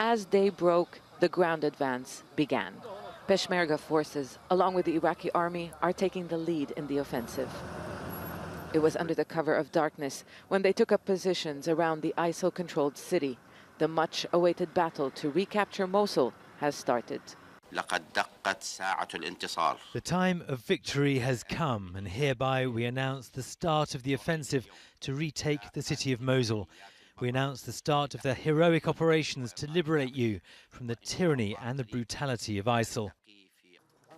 As day broke, the ground advance began. Peshmerga forces, along with the Iraqi army, are taking the lead in the offensive. It was under the cover of darkness when they took up positions around the ISIL-controlled city. The much-awaited battle to recapture Mosul has started. The time of victory has come, and hereby we announce the start of the offensive to retake the city of Mosul. We announce the start of the heroic operations to liberate you from the tyranny and the brutality of ISIL.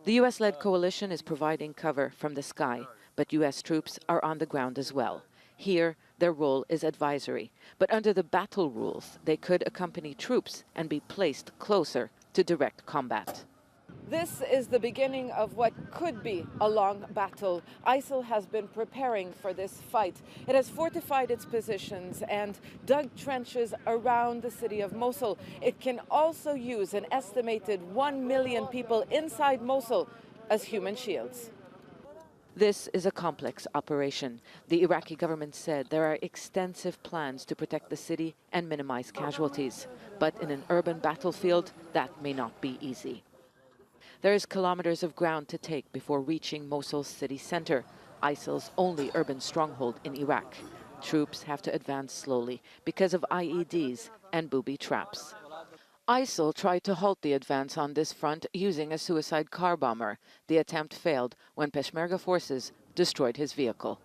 The US-led coalition is providing cover from the sky, but US troops are on the ground as well. Here, their role is advisory, but under the battle rules, they could accompany troops and be placed closer to direct combat. This is the beginning of what could be a long battle. ISIL has been preparing for this fight. It has fortified its positions and dug trenches around the city of Mosul. It can also use an estimated 1 million people inside Mosul as human shields. This is a complex operation. The Iraqi government said there are extensive plans to protect the city and minimize casualties. But in an urban battlefield, that may not be easy. There is kilometers of ground to take before reaching Mosul's city center, ISIL's only urban stronghold in Iraq. Troops have to advance slowly because of IEDs and booby traps. ISIL tried to halt the advance on this front using a suicide car bomber. The attempt failed when Peshmerga forces destroyed his vehicle.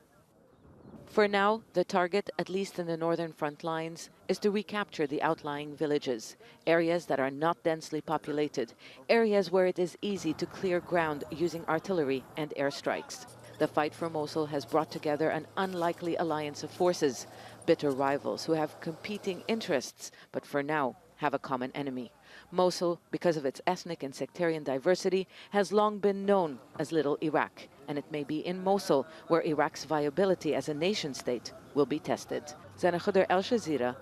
For now, the target, at least in the northern front lines, is to recapture the outlying villages, areas that are not densely populated, areas where it is easy to clear ground using artillery and airstrikes. The fight for Mosul has brought together an unlikely alliance of forces, bitter rivals who have competing interests, but for now have a common enemy. Mosul, because of its ethnic and sectarian diversity, has long been known as Little Iraq, and it may be in Mosul where Iraq's viability as a nation-state will be tested. Zana Khuder, Al Jazeera,